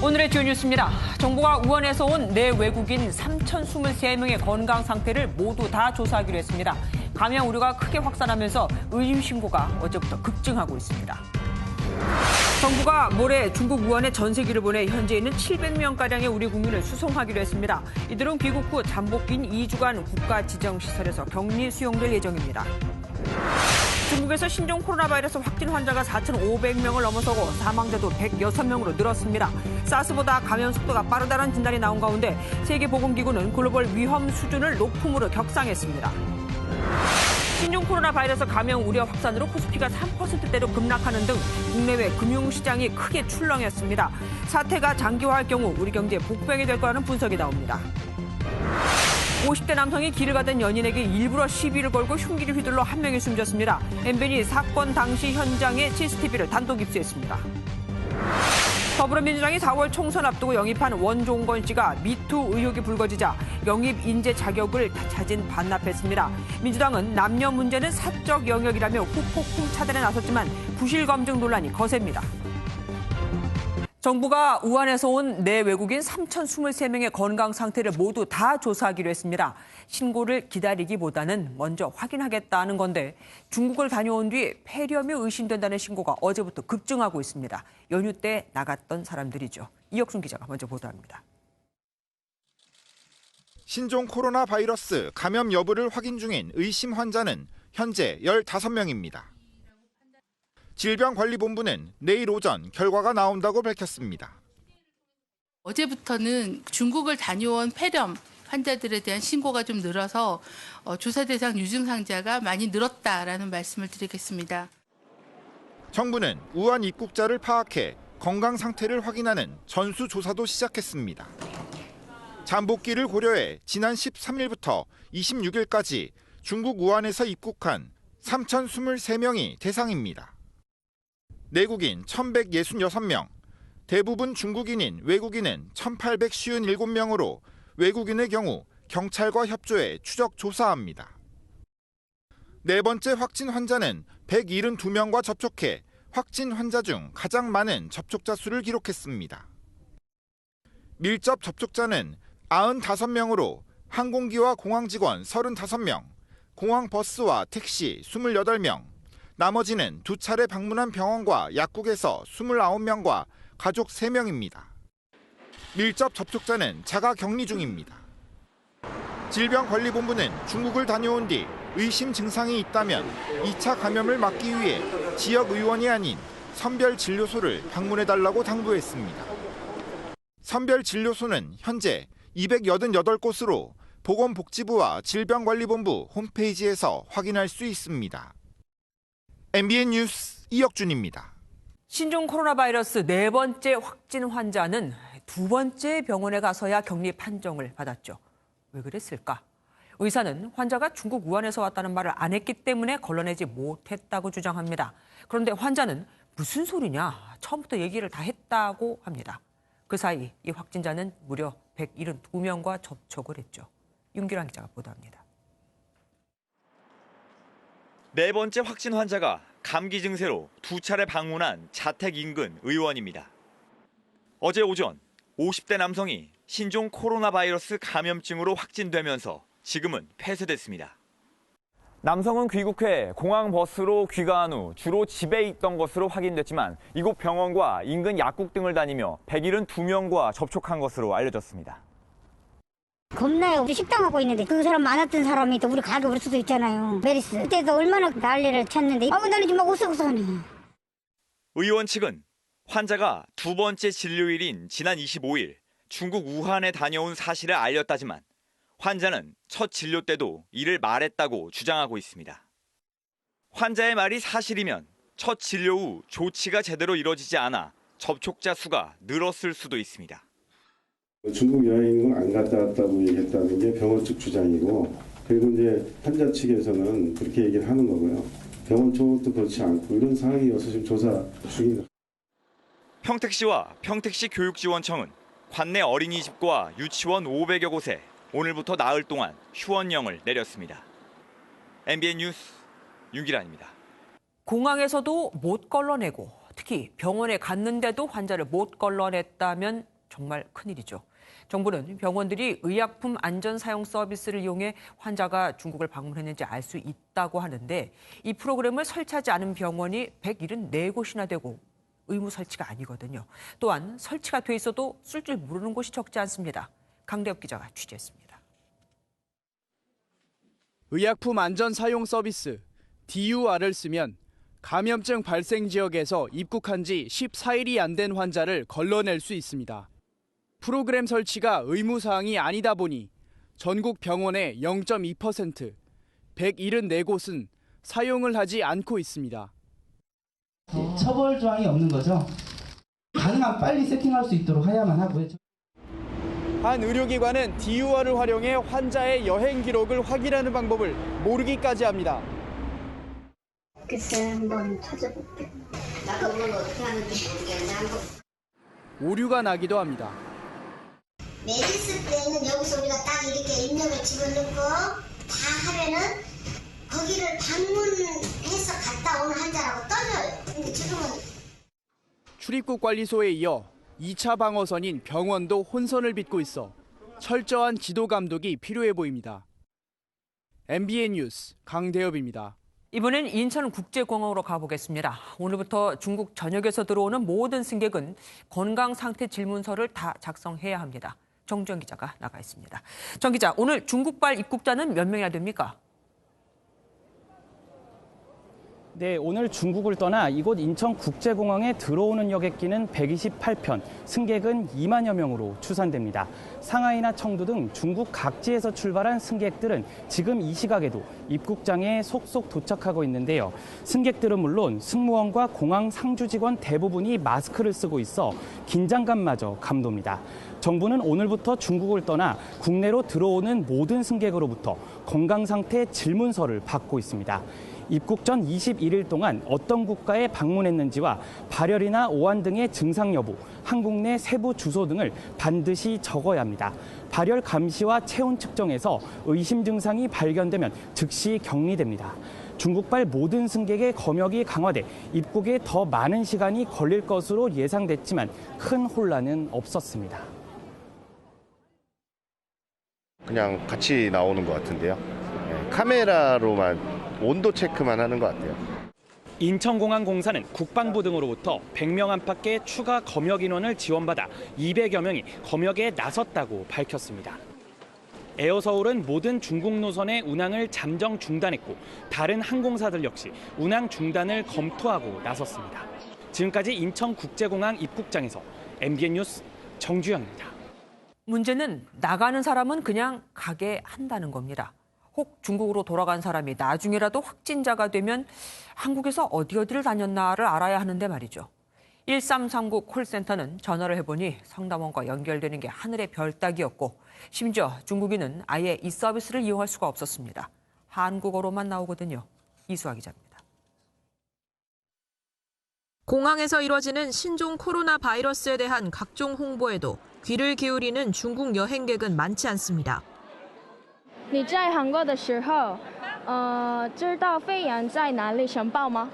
오늘의 주요 뉴스입니다. 정부가 우한에서 온 내 외국인 3,023명의 건강 상태를 모두 다 조사하기로 했습니다. 감염 우려가 크게 확산하면서 의심 신고가 어제부터 급증하고 있습니다. 정부가 모레 중국 우한에 전세기를 보내 현재 있는 700명가량의 우리 국민을 수송하기로 했습니다. 이들은 귀국 후 잠복기인 2주간 국가지정시설에서 격리 수용될 예정입니다. 중국에서 신종 코로나 바이러스 확진 환자가 4,500명을 넘어서고 사망자도 106명으로 늘었습니다. 사스보다 감염 속도가 빠르다는 진단이 나온 가운데 세계보건기구는 글로벌 위험 수준을 높음으로 격상했습니다. 신종 코로나 바이러스 감염 우려 확산으로 코스피가 3%대로 급락하는 등 국내외 금융시장이 크게 출렁였습니다. 사태가 장기화할 경우 우리 경제에 복병이 될 거라는 분석이 나옵니다. 50대 남성이 길을 가던 연인에게 일부러 시비를 걸고 흉기를 휘둘러 한 명이 숨졌습니다. MBN이 사건 당시 현장에 CCTV를 단독 입수했습니다. 더불어민주당이 4월 총선 앞두고 영입한 원종건 씨가 미투 의혹이 불거지자 영입 인재 자격을 자진 반납했습니다. 민주당은 남녀 문제는 사적 영역이라며 후폭풍 차단에 나섰지만 부실 검증 논란이 거셉니다. 정부가 우한에서 온 내 외국인 3,023명의 건강 상태를 모두 다 조사하기로 했습니다. 신고를 기다리기보다는 먼저 확인하겠다는 건데 중국을 다녀온 뒤 폐렴이 의심된다는 신고가 어제부터 급증하고 있습니다. 연휴 때 나갔던 사람들이죠. 이혁순 기자가 먼저 보도합니다. 신종 코로나 바이러스 감염 여부를 확인 중인 의심 환자는 현재 15명입니다. 질병관리본부는 내일 오전 결과가 나온다고 밝혔습니다. 어제부터는 중국을 다녀온 폐렴 환자들에 대한 신고가 좀 늘어서 조사 대상 유증상자가 많이 늘었다라는 말씀을 드리겠습니다. 정부는 우한 입국자를 파악해 건강 상태를 확인하는 전수조사도 시작했습니다. 잠복기를 고려해 지난 13일부터 26일까지 중국 우한에서 입국한 3,023명이 대상입니다. 내국인 1,166명, 대부분 중국인인 외국인은 1,857명으로 외국인의 경우 경찰과 협조해 추적 조사합니다. 네 번째 확진 환자는 172명과 접촉해 확진 환자 중 가장 많은 접촉자 수를 기록했습니다. 밀접 접촉자는 95명으로 항공기와 공항 직원 35명, 공항 버스와 택시 28명, 나머지는 2차례 방문한 병원과 약국에서 29명과 가족 3명입니다. 밀접 접촉자는 자가 격리 중입니다. 질병관리본부는 중국을 다녀온 뒤 의심 증상이 있다면 2차 감염을 막기 위해 지역 의원이 아닌 선별진료소를 방문해달라고 당부했습니다. 선별진료소는 현재 288곳으로 보건복지부와 질병관리본부 홈페이지에서 확인할 수 있습니다. MBN 뉴스 이혁준입니다. 신종 코로나 바이러스 네 번째 확진 환자는 두 번째 병원에 가서야 격리 판정을 받았죠. 왜 그랬을까? 의사는 환자가 중국 우한에서 왔다는 말을 안 했기 때문에 걸러내지 못했다고 주장합니다. 그런데 환자는 무슨 소리냐? 처음부터 얘기를 다 했다고 합니다. 그 사이 이 확진자는 무려 172명과 접촉을 했죠. 윤기란 기자가 보도합니다. 네 번째 확진 환자가 감기 증세로 2차례 방문한 자택 인근 의원입니다. 어제 오전 50대 남성이 신종 코로나 바이러스 감염증으로 확진되면서 지금은 폐쇄됐습니다. 남성은 귀국 후에 공항 버스로 귀가한 후 주로 집에 있던 것으로 확인됐지만 이곳 병원과 인근 약국 등을 다니며 172명과 접촉한 것으로 알려졌습니다. 겁나요. 식당하고 있는데 그 사람 많았던 사람이 또 우리 가게 올 수도 있잖아요. 메리스. 그때도 얼마나 난리를 쳤는데 아무 날이지 막 오싹오싹하네. 의원 측은 환자가 두 번째 진료일인 지난 25일 중국 우한에 다녀온 사실을 알렸다지만 환자는 첫 진료 때도 이를 말했다고 주장하고 있습니다. 환자의 말이 사실이면 첫 진료 후 조치가 제대로 이뤄지지 않아 접촉자 수가 늘었을 수도 있습니다. 중국 여행을 안 갔다 왔다고 얘기했다는 게 병원 측 주장이고, 그리고 이제 환자 측에서는 그렇게 얘기를 하는 거고요. 병원 쪽도 그렇지 않고 이런 상황이어서 지금 조사 중입니다. 평택시와 평택시 교육지원청은 관내 어린이집과 유치원 500여 곳에 오늘부터 나흘 동안 휴원령을 내렸습니다. MBN 뉴스 윤기란입니다. 공항에서도 못 걸러내고 특히 병원에 갔는데도 환자를 못 걸러냈다면 정말 큰일이죠. 정부는 병원들이 의약품 안전 사용 서비스를 이용해 환자가 중국을 방문했는지 알 수 있다고 하는데 이 프로그램을 설치하지 않은 병원이 174곳이나 되고 의무 설치가 아니거든요. 또한 설치가 돼 있어도 쓸 줄 모르는 곳이 적지 않습니다. 강대엽 기자가 취재했습니다. 의약품 안전 사용 서비스 DUR을 쓰면 감염증 발생 지역에서 입국한 지 14일이 안 된 환자를 걸러낼 수 있습니다. 프로그램 설치가 의무사항이 아니다 보니 전국 병원의 0.2%, 174곳은 사용을 하지 않고 있습니다. 처벌 조항이 없는 거죠. 가능한 빨리 세팅할 수 있도록 해야만 하고요. 한 의료기관은 DUR을 활용해 환자의 여행 기록을 확인하는 방법을 모르기까지 합니다. 글쎄 한번 찾아볼게. 나도 그걸 어떻게 하는지 모르겠네. 오류가 나기도 합니다. 메디스 때는 여기서 우리가 딱 이렇게 입력을 집어넣고 다 하면은 거기를 방문해서 갔다 오는 환자라고 떠져요. 근데 지금은 출입국 관리소에 이어 2차 방어선인 병원도 혼선을 빚고 있어 철저한 지도 감독이 필요해 보입니다. MBN 뉴스 강대엽입니다. 이번엔 인천국제공항으로 가보겠습니다. 오늘부터 중국 전역에서 들어오는 모든 승객은 건강상태 질문서를 다 작성해야 합니다. 정주영 기자가 나가 있습니다. 정 기자, 오늘 중국발 입국자는 몇 명이나 됩니까? 네, 오늘 중국을 떠나 이곳 인천국제공항에 들어오는 여객기는 128편, 승객은 2만여 명으로 추산됩니다. 상하이나 청두 등 중국 각지에서 출발한 승객들은 지금 이 시각에도 입국장에 속속 도착하고 있는데요. 승객들은 물론 승무원과 공항 상주 직원 대부분이 마스크를 쓰고 있어 긴장감마저 감돕니다. 정부는 오늘부터 중국을 떠나 국내로 들어오는 모든 승객으로부터 건강상태 질문서를 받고 있습니다. 입국 전 21일 동안 어떤 국가에 방문했는지와 발열이나 오한 등의 증상 여부, 한국 내 세부 주소 등을 반드시 적어야 합니다. 발열 감시와 체온 측정에서 의심 증상이 발견되면 즉시 격리됩니다. 중국발 모든 승객의 검역이 강화돼 입국에 더 많은 시간이 걸릴 것으로 예상됐지만 큰 혼란은 없었습니다. 그냥 같이 나오는 것 같은데요. 카메라로만 온도 체크만 하는 것 같아요. 인천공항공사는 국방부 등으로부터 100명 안팎의 추가 검역 인원을 지원받아 200여 명이 검역에 나섰다고 밝혔습니다. 에어서울은 모든 중국 노선의 운항을 잠정 중단했고 다른 항공사들 역시 운항 중단을 검토하고 나섰습니다. 지금까지 인천국제공항 입국장에서 MBN 뉴스 정주영입니다. 문제는 나가는 사람은 그냥 가게 한다는 겁니다. 혹 중국으로 돌아간 사람이 나중에라도 확진자가 되면 한국에서 어디를 다녔나를 알아야 하는데 말이죠. 1339 콜센터는 전화를 해보니 상담원과 연결되는 게 하늘의 별 따기였고 심지어 중국인은 아예 이 서비스를 이용할 수가 없었습니다. 한국어로만 나오거든요. 이수아 기자입니다. 공항에서 이뤄지는 신종 코로나 바이러스에 대한 각종 홍보에도 귀를 기울이는 중국 여행객은 많지 않습니다. 你在韩国的时候，知道肺炎在哪里申报吗？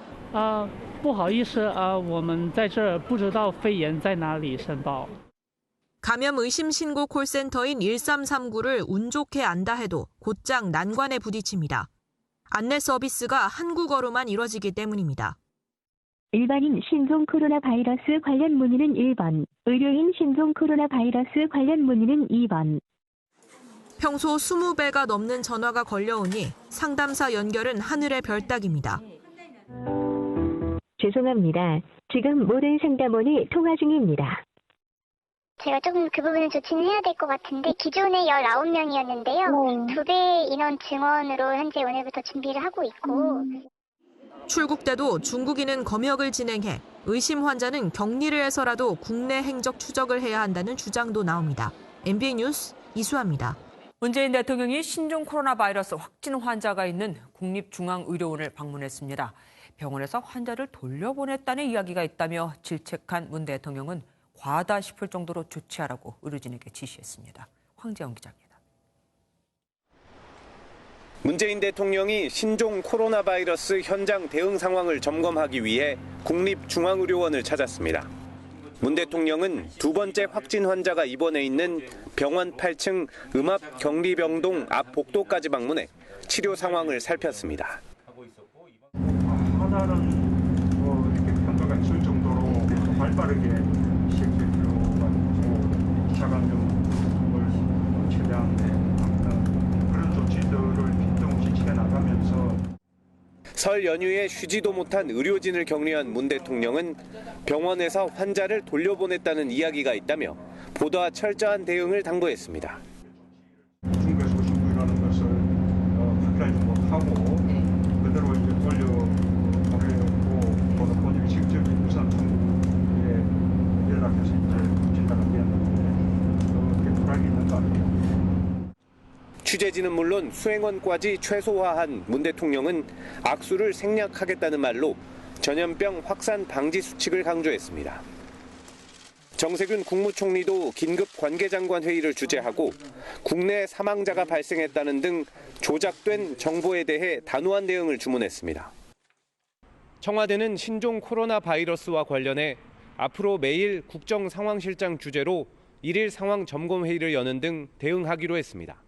不好意思，我们在这儿不知道肺炎在哪里申报。 감염 의심 신고 콜센터인 1339를 운 좋게 안다 해도 곧장 난관에 부딪힙니다. 안내 서비스가 한국어로만 이뤄지기 때문입니다. 일반인 신종 코로나 바이러스 관련 문의는 1번, 의료인 신종 코로나 바이러스 관련 문의는 2번. 평소 20배가 넘는 전화가 걸려오니 상담사 연결은 하늘의 별 따기입니다. 죄송합니다. 지금 모든 상담원이 통화 중입니다. 제가 조금 그 부분은 조치는 해야 될 것 같은데 기존에 19명이었는데요. 2배 인원 증원으로 현재 오늘부터 준비를 하고 있고. 출국 때도 중국인은 검역을 진행해 의심 환자는 격리를 해서라도 국내 행적 추적을 해야 한다는 주장도 나옵니다. MBN 뉴스 이수아입니다. 문재인 대통령이 신종 코로나 바이러스 확진 환자가 있는 국립중앙의료원을 방문했습니다. 병원에서 환자를 돌려보냈다는 이야기가 있다며 질책한 문 대통령은 과하다 싶을 정도로 조치하라고 의료진에게 지시했습니다. 황재영 기자입니다. 문재인 대통령이 신종 코로나 바이러스 현장 대응 상황을 점검하기 위해 국립중앙의료원을 찾았습니다. 문 대통령은 두 번째 확진 환자가 입원해 있는 병원 8층 음압격리병동 앞 복도까지 방문해 치료 상황을 살폈습니다. 하나는 이렇게 평가가 있을 정도로 발빠르게 시행될 필요가 있고 2차 감염을 최대한 그런 조치들을 빈틈 없이 취해 나가면서 설 연휴에 쉬지도 못한 의료진을 격려한 문 대통령은 병원에서 환자를 돌려보냈다는 이야기가 있다며 보다 철저한 대응을 당부했습니다. 중국에서 오신 분이라는 것을 확인하지 못하고 그대로 이제 돌려보내고 또 본인이 직접 우선 중국에 연락해서 이제 진단을 드렸는데 그게 불안이 있는 거 아니에요? 취재진은 물론 수행원까지 최소화한 문 대통령은 악수를 생략하겠다는 말로 전염병 확산 방지 수칙을 강조했습니다. 정세균 국무총리도 긴급 관계장관 회의를 주재하고 국내 사망자가 발생했다는 등 조작된 정보에 대해 단호한 대응을 주문했습니다. 청와대는 신종 코로나 바이러스와 관련해 앞으로 매일 국정상황실장 주재로 1일 상황 점검 회의를 여는 등 대응하기로 했습니다.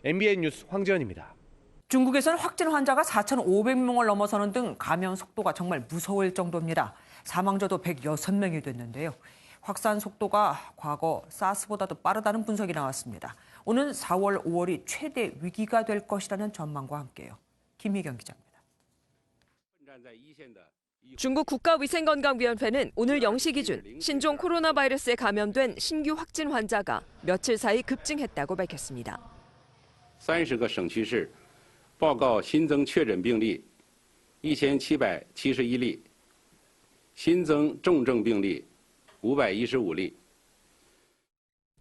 MBN 뉴스 황지연입니다. 중국에서는 확진 환자가 4,500명을 넘어서는 등 감염 속도가 정말 무서울 정도입니다. 사망자도 106명이 됐는데요. 확산 속도가 과거 사스보다도 빠르다는 분석이 나왔습니다. 오는 4월, 5월이 최대 위기가 될 것이라는 전망과 함께요. 김희경 기자입니다. 중국 국가위생건강위원회는 오늘 0시 기준 신종 코로나 바이러스에 감염된 신규 확진 환자가 며칠 사이 급증했다고 밝혔습니다. 30个省区市报告新增确诊病例1771例，新增重症病例515例。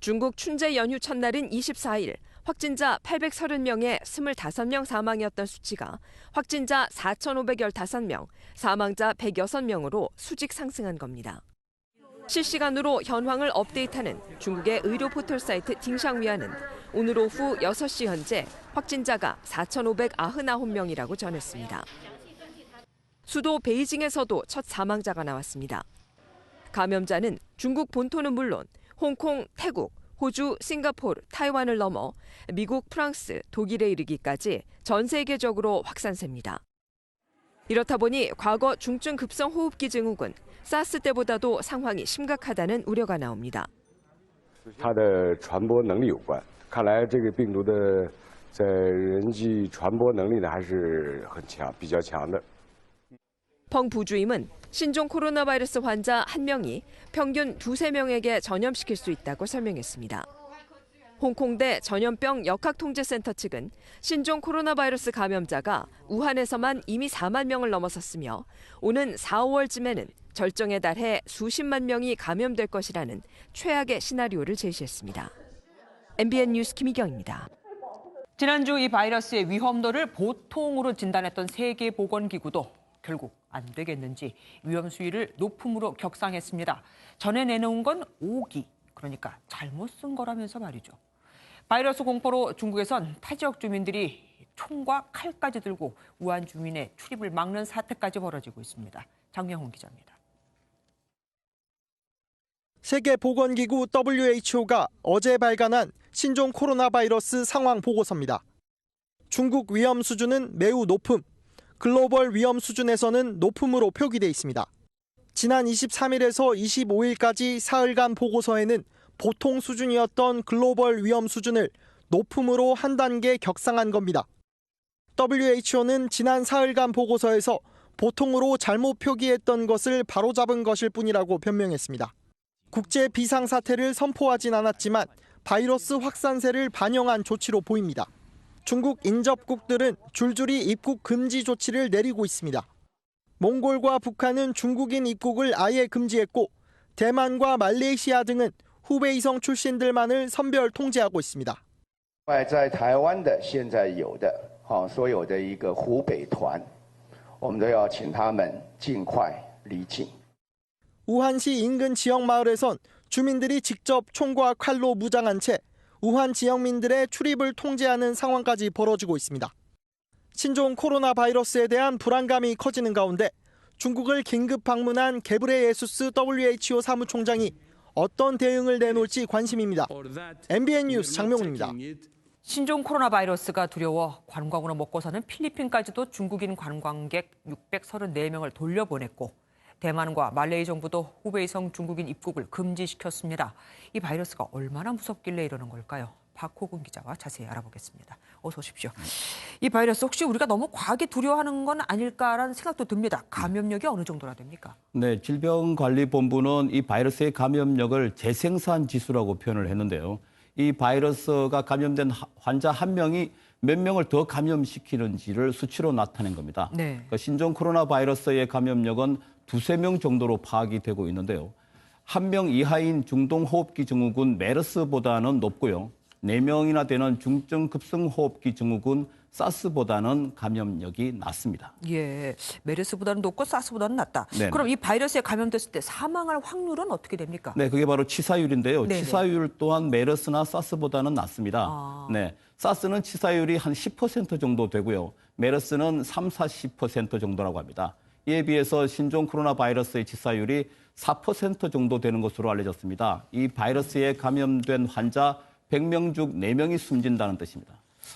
중국 춘제 연휴 첫날인 24일 확진자 830명에 25명 사망이었던 수치가 확진자 4,515명, 사망자 106명으로 수직 상승한 겁니다. 실시간으로 현황을 업데이트하는 중국의 의료 포털 사이트 딩샹위안은 오늘 오후 6시 현재 확진자가 4,599명이라고 전했습니다. 수도 베이징에서도 첫 사망자가 나왔습니다. 감염자는 중국 본토는 물론 홍콩, 태국, 호주, 싱가포르, 타이완을 넘어 미국, 프랑스, 독일에 이르기까지 전 세계적으로 확산세입니다. 이렇다 보니 과거 중증 급성 호흡기 증후군 사스 때보다도 상황이 심각하다는 우려가 나옵니다. 它的传播能力有关，看来这个病毒的在人际传播能力呢还是很强，比较强的。 펑 부주임은 신종 코로나 바이러스 환자 1명이 평균 2~3명에게 전염시킬 수 있다고 설명했습니다. 홍콩대 전염병 역학통제센터 측은 신종 코로나 바이러스 감염자가 우한에서만 이미 4만 명을 넘어섰으며 오는 4, 5월쯤에는 절정에 달해 수십만 명이 감염될 것이라는 최악의 시나리오를 제시했습니다. MBN 뉴스 김희경입니다. 지난주 이 바이러스의 위험도를 보통으로 진단했던 세계보건기구도 결국 안 되겠는지 위험 수위를 높음으로 격상했습니다. 전에 내놓은 건 5기, 그러니까 잘못 쓴 거라면서 말이죠. 바이러스 공포로 중국에선 타 지역 주민들이 총과 칼까지 들고 우한 주민의 출입을 막는 사태까지 벌어지고 있습니다. 장명훈 기자입니다. 세계보건기구 WHO가 어제 발간한 신종 코로나 바이러스 상황 보고서입니다. 중국 위험 수준은 매우 높음, 글로벌 위험 수준에서는 높음으로 표기돼 있습니다. 지난 23일에서 25일까지 사흘간 보고서에는 보통 수준이었던 글로벌 위험 수준을 높음으로 한 단계 격상한 겁니다. WHO는 지난 사흘간 보고서에서 보통으로 잘못 표기했던 것을 바로잡은 것일 뿐이라고 변명했습니다. 국제 비상사태를 선포하진 않았지만 바이러스 확산세를 반영한 조치로 보입니다. 중국 인접국들은 줄줄이 입국 금지 조치를 내리고 있습니다. 몽골과 북한은 중국인 입국을 아예 금지했고 대만과 말레이시아 등은 후베이성 출신들만을 선별 통제하고 있습니다. 在台湾的现在有的所有的一个湖北团我们都要请他们尽快离境. 우한시 인근 지역 마을에선 주민들이 직접 총과 칼로 무장한 채 우한 지역민들의 출입을 통제하는 상황까지 벌어지고 있습니다. 신종 코로나 바이러스에 대한 불안감이 커지는 가운데 중국을 긴급 방문한 게브레예수스 WHO 사무총장이 어떤 대응을 내놓을지 관심입니다. MBN 뉴스 장명훈입니다. 신종 코로나 바이러스가 두려워 관광으로 먹고 사는 필리핀까지도 중국인 관광객 634명을 돌려보냈고 대만과 말레이 정부도 후베이성 중국인 입국을 금지시켰습니다. 이 바이러스가 얼마나 무섭길래 이러는 걸까요? 박호근 기자와 자세히 알아보겠습니다. 어서 오십시오. 이 바이러스 혹시 우리가 너무 과하게 두려워하는 건 아닐까라는 생각도 듭니다. 감염력이 어느 정도나 됩니까? 네, 질병관리본부는 이 바이러스의 감염력을 재생산 지수라고 표현을 했는데요. 이 바이러스가 감염된 환자 한 명이 몇 명을 더 감염시키는지를 수치로 나타낸 겁니다. 네. 그러니까 신종 코로나 바이러스의 감염력은 2~3명 정도로 파악이 되고 있는데요. 1명 이하인 중동호흡기 증후군 메르스보다는 높고요. 4명이나 되는 중증급성호흡기 증후군 사스보다는 감염력이 낮습니다. 예, 메르스보다는 높고 사스보다는 낮다. 네네. 그럼 이 바이러스에 감염됐을 때 사망할 확률은 어떻게 됩니까? 네, 그게 바로 치사율인데요. 네네. 치사율 또한 메르스나 사스보다는 낮습니다. 네, 사스는 치사율이 한 10% 정도 되고요. 메르스는 30~40% 정도라고 합니다. 이에 비해서 신종 코로나 바이러스의 치사율이 4% 정도 되는 것으로 알려졌습니다. 이 바이러스에 감염된 환자 100명 중 4명이 숨진다는 뜻입니다.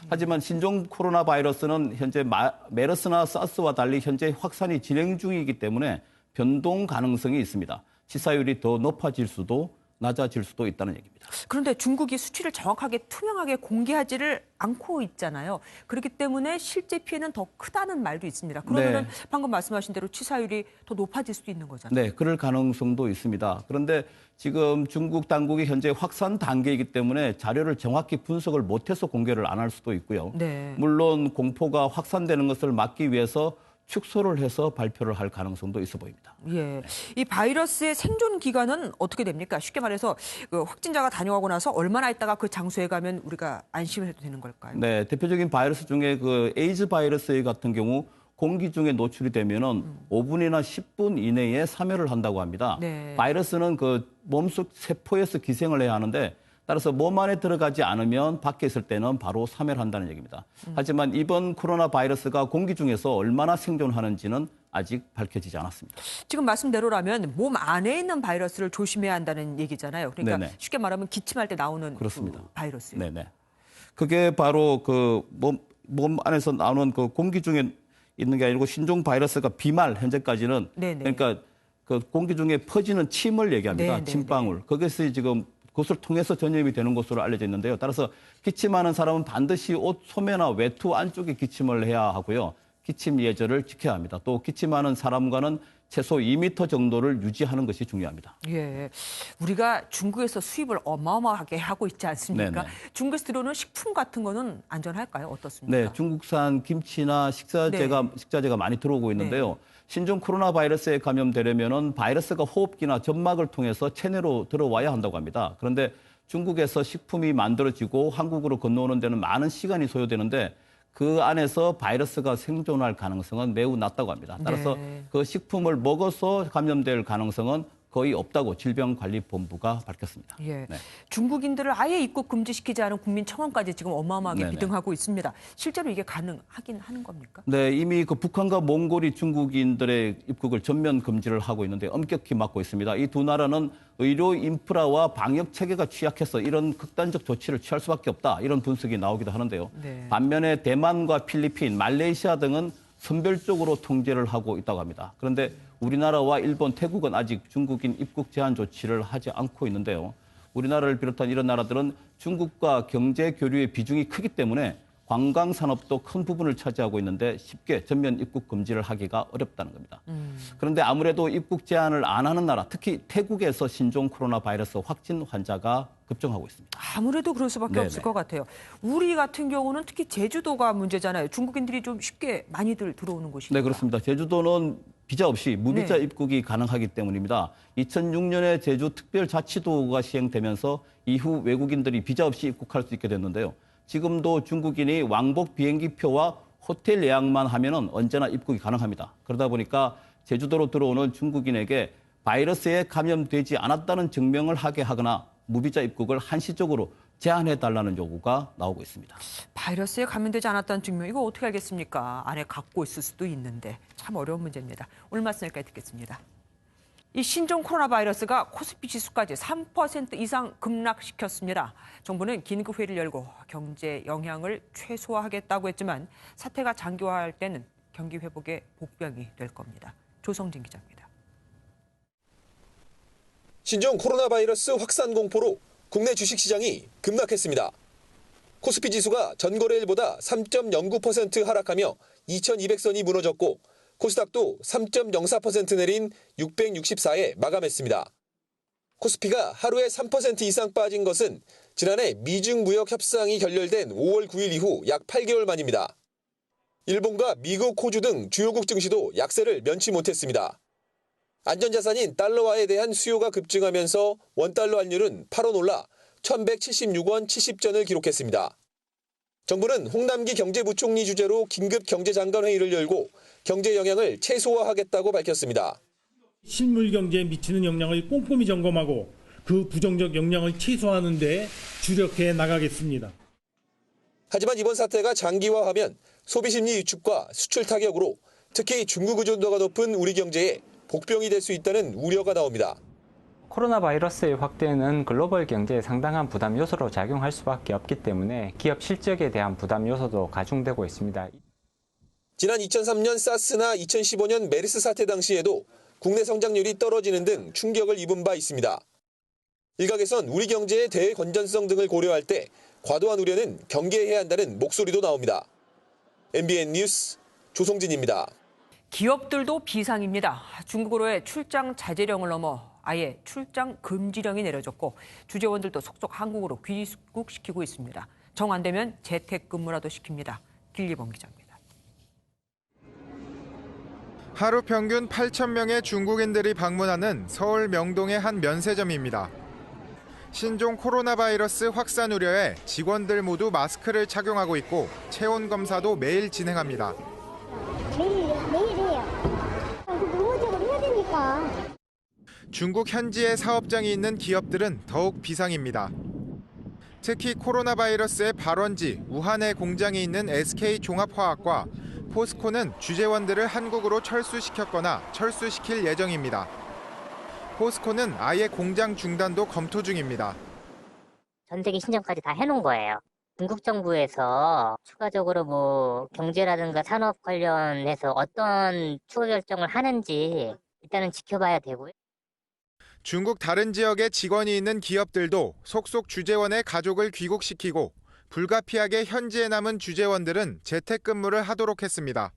하지만 신종 코로나 바이러스는 현재 메르스나 사스와 달리 현재 확산이 진행 중이기 때문에 변동 가능성이 있습니다. 치사율이 더 높아질 수도 낮아질 수도 있다는 얘기입니다. 그런데 중국이 수치를 정확하게 투명하게 공개하지를 않고 있잖아요. 그렇기 때문에 실제 피해는 더 크다는 말도 있습니다. 그러면 네. 방금 말씀하신 대로 치사율이 더 높아질 수도 있는 거잖아요. 네, 그럴 가능성도 있습니다. 그런데 지금 중국 당국이 현재 확산 단계이기 때문에 자료를 정확히 분석을 못해서 공개를 안 할 수도 있고요. 네. 물론 공포가 확산되는 것을 막기 위해서 축소를 해서 발표를 할 가능성도 있어 보입니다. 예, 이 바이러스의 생존 기간은 어떻게 됩니까? 쉽게 말해서 그 확진자가 다녀가고 나서 얼마나 있다가 그 장소에 가면 우리가 안심을 해도 되는 걸까요? 네, 대표적인 바이러스 중에 그 에이즈 바이러스 같은 경우 공기 중에 노출이 되면은 5분이나 10분 이내에 사멸을 한다고 합니다. 네. 바이러스는 그 몸속 세포에서 기생을 해야 하는데 따라서 몸 안에 들어가지 않으면 밖에 있을 때는 바로 사멸한다는 얘기입니다. 하지만 이번 코로나 바이러스가 공기 중에서 얼마나 생존하는지는 아직 밝혀지지 않았습니다. 지금 말씀대로라면 몸 안에 있는 바이러스를 조심해야 한다는 얘기잖아요. 그러니까 네네. 쉽게 말하면 기침할 때 나오는 그렇습니다. 그 바이러스요. 네네. 그게 바로 그 몸 안에서 나오는 그 공기 중에 있는 게 아니고 신종 바이러스가 비말 현재까지는 네네. 그러니까 그 공기 중에 퍼지는 침을 얘기합니다. 네네네. 침방울. 그것이 지금 그것을 통해서 전염이 되는 것으로 알려져 있는데요. 따라서 기침하는 사람은 반드시 옷 소매나 외투 안쪽에 기침을 해야 하고요. 기침 예절을 지켜야 합니다. 또 기침하는 사람과는 최소 2m 정도를 유지하는 것이 중요합니다. 예, 우리가 중국에서 수입을 어마어마하게 하고 있지 않습니까? 네네. 중국에서 들어오는 식품 같은 거는 안전할까요? 어떻습니까? 네, 중국산 김치나 식자재가 많이 들어오고 있는데요. 신종 코로나 바이러스에 감염되려면은 바이러스가 호흡기나 점막을 통해서 체내로 들어와야 한다고 합니다. 그런데 중국에서 식품이 만들어지고 한국으로 건너오는 데는 많은 시간이 소요되는데 그 안에서 바이러스가 생존할 가능성은 매우 낮다고 합니다. 따라서 그 식품을 먹어서 감염될 가능성은 거의 없다고 질병관리본부가 밝혔습니다. 예, 네. 중국인들을 아예 입국 금지시키지 않은 국민청원까지 지금 어마어마하게 네네. 비등하고 있습니다. 실제로 이게 가능하긴 하는 겁니까? 네, 이미 그 북한과 몽골이 중국인들의 입국을 전면 금지를 하고 있는데 엄격히 막고 있습니다. 이 두 나라는 의료 인프라와 방역 체계가 취약해서 이런 극단적 조치를 취할 수밖에 없다. 이런 분석이 나오기도 하는데요. 네. 반면에 대만과 필리핀, 말레이시아 등은 선별적으로 통제를 하고 있다고 합니다. 그런데 우리나라와 일본, 태국은 아직 중국인 입국 제한 조치를 하지 않고 있는데요. 우리나라를 비롯한 이런 나라들은 중국과 경제 교류의 비중이 크기 때문에 관광 산업도 큰 부분을 차지하고 있는데 쉽게 전면 입국 금지를 하기가 어렵다는 겁니다. 그런데 아무래도 입국 제한을 안 하는 나라, 특히 태국에서 신종 코로나 바이러스 확진 환자가 급증하고 있습니다. 아무래도 그럴 수밖에 네네. 없을 것 같아요. 우리 같은 경우는 특히 제주도가 문제잖아요. 중국인들이 좀 쉽게 많이들 들어오는 곳이니까. 네, 그렇습니다. 제주도는 비자 없이 무비자 네. 입국이 가능하기 때문입니다. 2006년에 제주 특별자치도가 시행되면서 이후 외국인들이 비자 없이 입국할 수 있게 됐는데요. 지금도 중국인이 왕복 비행기표와 호텔 예약만 하면은 언제나 입국이 가능합니다. 그러다 보니까 제주도로 들어오는 중국인에게 바이러스에 감염되지 않았다는 증명을 하게 하거나 무비자 입국을 한시적으로 제한해달라는 요구가 나오고 있습니다. 바이러스에 감염되지 않았다는 증명, 이거 어떻게 알겠습니까? 안에 갖고 있을 수도 있는데 참 어려운 문제입니다. 오늘 말씀 여기까지 듣겠습니다. 이 신종 코로나 바이러스가 코스피 지수까지 3% 이상 급락시켰습니다. 정부는 긴급회의를 열고 경제 영향을 최소화하겠다고 했지만 사태가 장기화할 때는 경기 회복의 복병이 될 겁니다. 조성진 기자입니다. 신종 코로나 바이러스 확산 공포로 국내 주식시장이 급락했습니다. 코스피 지수가 전거래일보다 3.09% 하락하며 2200선이 무너졌고 코스닥도 3.04% 내린 664에 마감했습니다. 코스피가 하루에 3% 이상 빠진 것은 지난해 미중 무역 협상이 결렬된 5월 9일 이후 약 8개월 만입니다. 일본과 미국, 호주 등 주요국 증시도 약세를 면치 못했습니다. 안전자산인 달러화에 대한 수요가 급증하면서 원달러 환율은 8원 올라 1176원 70전을 기록했습니다. 정부는 홍남기 경제부총리 주재로 긴급 경제장관회의를 열고 경제 영향을 최소화하겠다고 밝혔습니다. 실물 경제에 미치는 영향을 꼼꼼히 점검하고 그 부정적 영향을 최소화하는 데 주력해 나가겠습니다. 하지만 이번 사태가 장기화하면 소비심리 위축과 수출 타격으로 특히 중국 의존도가 높은 우리 경제에 복병이 될 수 있다는 우려가 나옵니다. 코로나 바이러스의 확대는 글로벌 경제에 상당한 부담 요소로 작용할 수밖에 없기 때문에 기업 실적에 대한 부담 요소도 가중되고 있습니다. 지난 2003년 사스나 2015년 메르스 사태 당시에도 국내 성장률이 떨어지는 등 충격을 입은 바 있습니다. 일각에선 우리 경제의 대건전성 등을 고려할 때 과도한 우려는 경계해야 한다는 목소리도 나옵니다. MBN 뉴스 조성진입니다. 기업들도 비상입니다. 중국으로의 출장 자제령을 넘어 아예 출장 금지령이 내려졌고 주재원들도 속속 한국으로 귀국시키고 있습니다. 정 안 되면 재택근무라도 시킵니다. 길리범 기자입니다. 하루 평균 8,000명의 중국인들이 방문하는 서울 명동의 한 면세점입니다. 신종 코로나 바이러스 확산 우려에 직원들 모두 마스크를 착용하고 있고 체온 검사도 매일 진행합니다. 매일 해요. 의무적으로 해야 되니까. 중국 현지에 사업장이 있는 기업들은 더욱 비상입니다. 특히 코로나 바이러스의 발원지 우한에 공장이 있는 SK종합화학과 포스코는 주재원들을 한국으로 철수시켰거나 철수시킬 예정입니다. 포스코는 아예 공장 중단도 검토 중입니다. 전 세계 신청까지 다 해놓은 거예요. 중국 정부에서 추가적으로 경제라든가 산업 관련해서 어떤 추가 결정을 하는지 일단은 지켜봐야 되고요. 중국 다른 지역에 직원이 있는 기업들도 속속 주재원의 가족을 귀국시키고 불가피하게 현지에 남은 주재원들은 재택근무를 하도록 했습니다.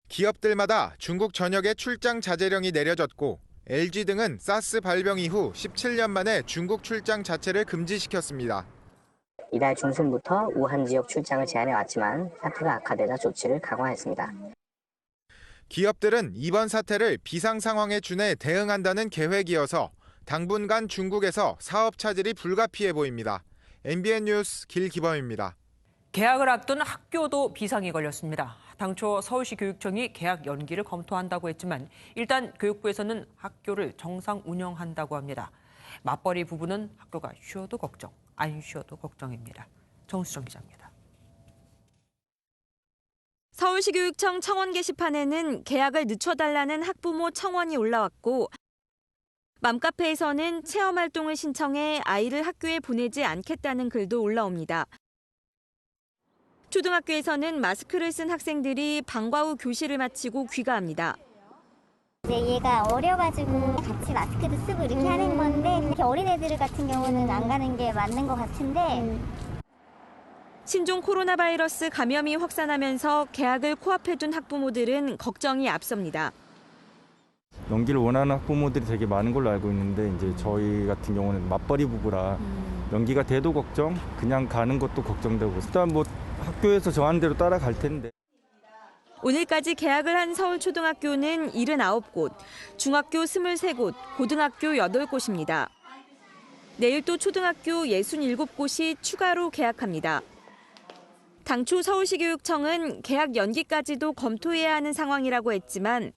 기업들마다 중국 전역에 출장 자제령이 내려졌고 LG 등은 사스 발병 이후 17년 만에 중국 출장 자체를 금지시켰습니다. 이달 중순부터 우한 지역 출장을 제한해왔지만 사태가 악화되자 조치를 강화했습니다. 기업들은 이번 사태를 비상 상황에 준해 대응한다는 계획이어서 당분간 중국에서 사업 차질이 불가피해 보입니다. MBN 뉴스 길기범입니다. 개학을 앞둔 학교도 비상이 걸렸습니다. 당초 서울시 교육청이 개학 연기를 검토한다고 했지만 일단 교육부에서는 학교를 정상 운영한다고 합니다. 맞벌이 부부는 학교가 쉬어도 걱정, 안 쉬어도 걱정입니다. 정수정 기자입니다. 서울시 교육청 청원 게시판에는 개학을 늦춰달라는 학부모 청원이 올라왔고 맘카페에서는 체험활동을 신청해 아이를 학교에 보내지 않겠다는 글도 올라옵니다. 초등학교에서는 마스크를 쓴 학생들이 방과 후 교실을 마치고 귀가합니다. 이제 얘가 어려가지고 같이 마스크도 쓰고 이렇게 하는 건데 이렇게 어린애들 같은 경우는 안 가는 게 맞는 것 같은데 신종 코로나 바이러스 감염이 확산하면서 개학을 코앞에 둔 학부모들은 걱정이 앞섭니다. 연기를 원하는 학부모들이 되게 많은 걸로 알고 있는데 이제 저희 같은 경우는 맞벌이 부부라 연기가 돼도 걱정, 그냥 가는 것도 걱정되고 일단 학교에서 정한 대로 따라갈 텐데. 오늘까지 개학을 한 서울초등학교는 79곳, 중학교 23곳, 고등학교 8곳입니다. 내일 또 초등학교 67곳이 추가로 개학합니다. 당초 서울시 교육청은 개학 연기까지도 검토해야 하는 상황이라고 했지만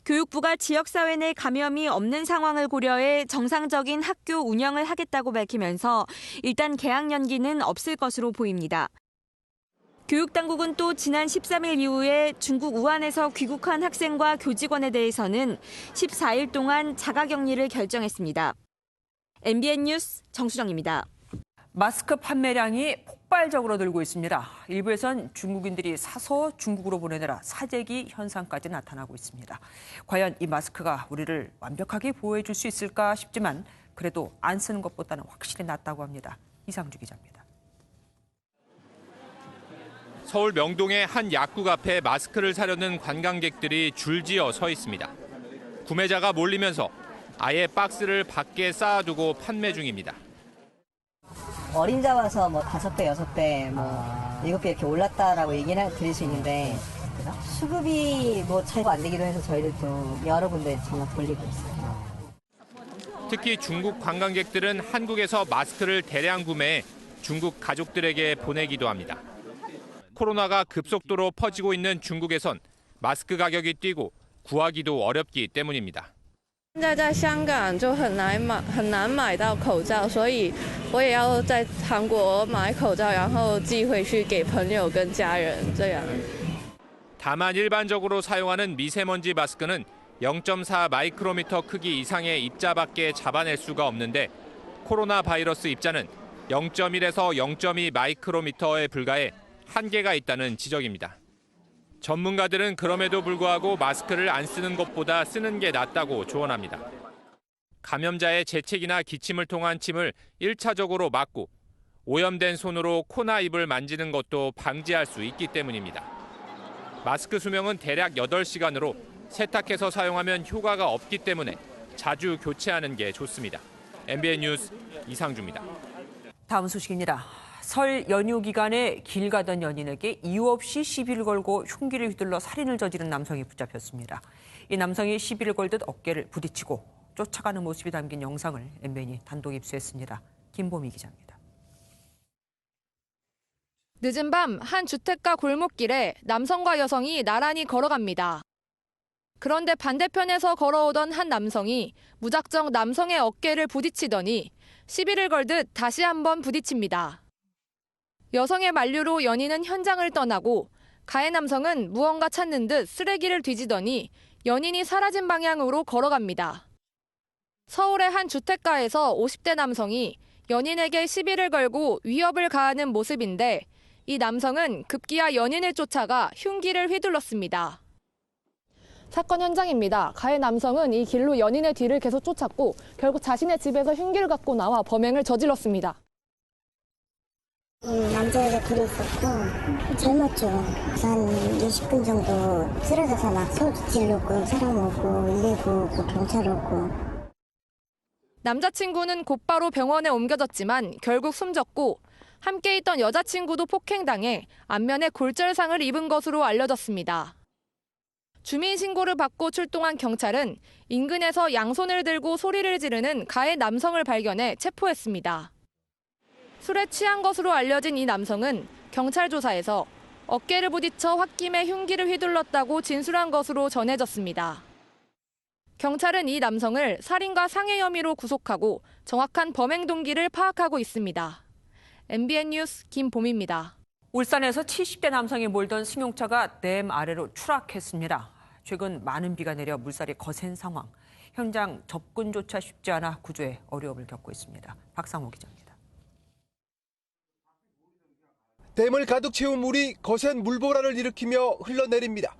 교육부가 지역사회 내 감염이 없는 상황을 고려해 정상적인 학교 운영을 하겠다고 밝히면서 일단 개학 연기는 없을 것으로 보입니다. 교육당국은 또 지난 13일 이후에 중국 우한에서 귀국한 학생과 교직원에 대해서는 14일 동안 자가격리를 결정했습니다. MBN 뉴스 정수정입니다. 마스크 판매량이 폭발적으로 늘고 있습니다. 일부에선 중국인들이 사서 중국으로 보내느라 사재기 현상까지 나타나고 있습니다. 과연 이 마스크가 우리를 완벽하게 보호해 줄 수 있을까 싶지만 그래도 안 쓰는 것보다는 확실히 낫다고 합니다. 이상주 기자입니다. 서울 명동의 한 약국 앞에 마스크를 사려는 관광객들이 줄지어 서 있습니다. 구매자가 몰리면서 아예 박스를 밖에 쌓아두고 판매 중입니다. 어림잡 와서 뭐 5배, 6배, 뭐 7배 이렇게 올랐다라고 얘기를 드릴 수 있는데 수급이 뭐 차이가 안 되기도 해서 저희들도 여러 군데 정말 돌리고 있어요. 특히 중국 관광객들은 한국에서 마스크를 대량 구매해 중국 가족들에게 보내기도 합니다. 코로나가 급속도로 퍼지고 있는 중국에선 마스크 가격이 뛰고 구하기도 어렵기 때문입니다. 现在在香港就很难买到口罩，所以我也要在韩国买口罩，然后寄回去给朋友跟家人这样。 다만 일반적으로 사용하는 미세먼지 마스크는 0.4 마이크로미터 크기 이상의 입자밖에 잡아낼 수가 없는데 코로나 바이러스 입자는 0.1에서 0.2 마이크로미터에 불과해 한계가 있다는 지적입니다. 전문가들은 그럼에도 불구하고 마스크를 안 쓰는 것보다 쓰는 게 낫다고 조언합니다. 감염자의 재채기나 기침을 통한 침을 1차적으로 막고 오염된 손으로 코나 입을 만지는 것도 방지할 수 있기 때문입니다. 마스크 수명은 대략 8시간으로 세탁해서 사용하면 효과가 없기 때문에 자주 교체하는 게 좋습니다. MBN 뉴스 이상주입니다. 다음 소식입니다. 설 연휴 기간에 길 가던 연인에게 이유 없이 시비를 걸고 흉기를 휘둘러 살인을 저지른 남성이 붙잡혔습니다. 이 남성이 시비를 걸듯 어깨를 부딪히고 쫓아가는 모습이 담긴 영상을 MBN이 단독 입수했습니다. 김보미 기자입니다. 늦은 밤 한 주택가 골목길에 남성과 여성이 나란히 걸어갑니다. 그런데 반대편에서 걸어오던 한 남성이 무작정 남성의 어깨를 부딪히더니 시비를 걸듯 다시 한번 부딪힙니다. 여성의 만류로 연인은 현장을 떠나고 가해 남성은 무언가 찾는 듯 쓰레기를 뒤지더니 연인이 사라진 방향으로 걸어갑니다. 서울의 한 주택가에서 50대 남성이 연인에게 시비를 걸고 위협을 가하는 모습인데 이 남성은 급기야 연인을 쫓아가 흉기를 휘둘렀습니다. 사건 현장입니다. 가해 남성은 이 길로 연인의 뒤를 계속 쫓았고 결국 자신의 집에서 흉기를 갖고 나와 범행을 저질렀습니다. 남자애가 둘이 있었고 젊었죠. 한 20분 정도 쓰러져서 막 소리 지르고 사람 오고 119 경찰 오고. 남자친구는 곧바로 병원에 옮겨졌지만 결국 숨졌고 함께 있던 여자친구도 폭행당해 안면에 골절상을 입은 것으로 알려졌습니다. 주민 신고를 받고 출동한 경찰은 인근에서 양손을 들고 소리를 지르는 가해 남성을 발견해 체포했습니다. 술에 취한 것으로 알려진 이 남성은 경찰 조사에서 어깨를 부딪혀 홧김에 흉기를 휘둘렀다고 진술한 것으로 전해졌습니다. 경찰은 이 남성을 살인과 상해 혐의로 구속하고 정확한 범행 동기를 파악하고 있습니다. MBN 뉴스 김봄입니다. 울산에서 70대 남성이 몰던 승용차가 댐 아래로 추락했습니다. 최근 많은 비가 내려 물살이 거센 상황. 현장 접근조차 쉽지 않아 구조에 어려움을 겪고 있습니다. 박상호 기자입니다. 댐을 가득 채운 물이 거센 물보라를 일으키며 흘러내립니다.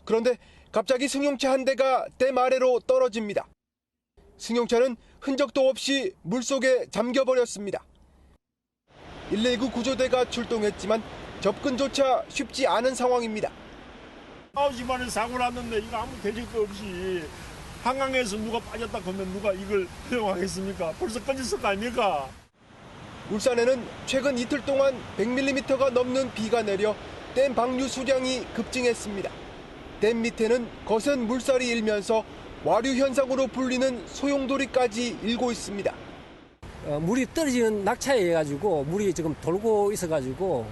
그런데 갑자기 승용차 한 대가 댐 아래로 떨어집니다. 승용차는 흔적도 없이 물속에 잠겨버렸습니다. 119 구조대가 출동했지만 접근조차 쉽지 않은 상황입니다. 9시 반에 사고 났는데 이거 아무 대책도 없이 한강에서 누가 빠졌다 그러면 누가 이걸 허용하겠습니까? 벌써 꺼졌을 거 아닙니까? 울산에는 최근 이틀 동안 100mm가 넘는 비가 내려 댐 방류 수량이 급증했습니다. 댐 밑에는 거센 물살이 일면서 와류 현상으로 불리는 소용돌이까지 일고 있습니다. 물이 떨어지는 낙차에 의해 가지고 물이 지금 돌고 있어가지고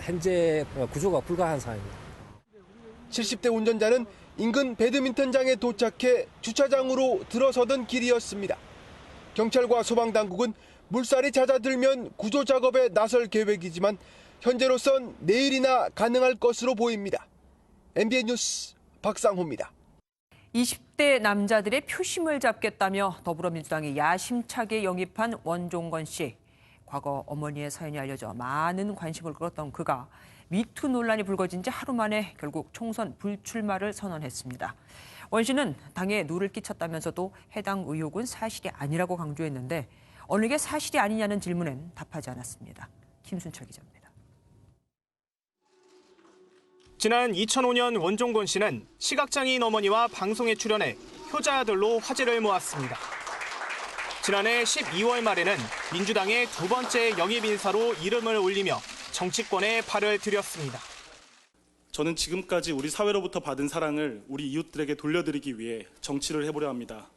현재 구조가 불가한 상황입니다. 70대 운전자는 인근 배드민턴장에 도착해 주차장으로 들어서던 길이었습니다. 경찰과 소방당국은 물살이 잦아들면 구조 작업에 나설 계획이지만 현재로선 내일이나 가능할 것으로 보입니다. MBN 뉴스 박상호입니다. 20대 남자들의 표심을 잡겠다며 더불어민주당이 야심차게 영입한 원종건 씨. 과거 어머니의 사연이 알려져 많은 관심을 끌었던 그가 미투 논란이 불거진 지 하루 만에 결국 총선 불출마를 선언했습니다. 원 씨는 당에 누를 끼쳤다면서도 해당 의혹은 사실이 아니라고 강조했는데 어느 게 사실이 아니냐는 질문엔 답하지 않았습니다. 김순철 기자입니다. 지난 2005년 원종건 씨는 시각장애인 어머니와 방송에 출연해 효자들로 화제를 모았습니다. 지난해 12월 말에는 민주당의 두 번째 영입 인사로 이름을 올리며 정치권에 발을 들였습니다. 저는 지금까지 우리 사회로부터 받은 사랑을 우리 이웃들에게 돌려드리기 위해 정치를 해보려 합니다.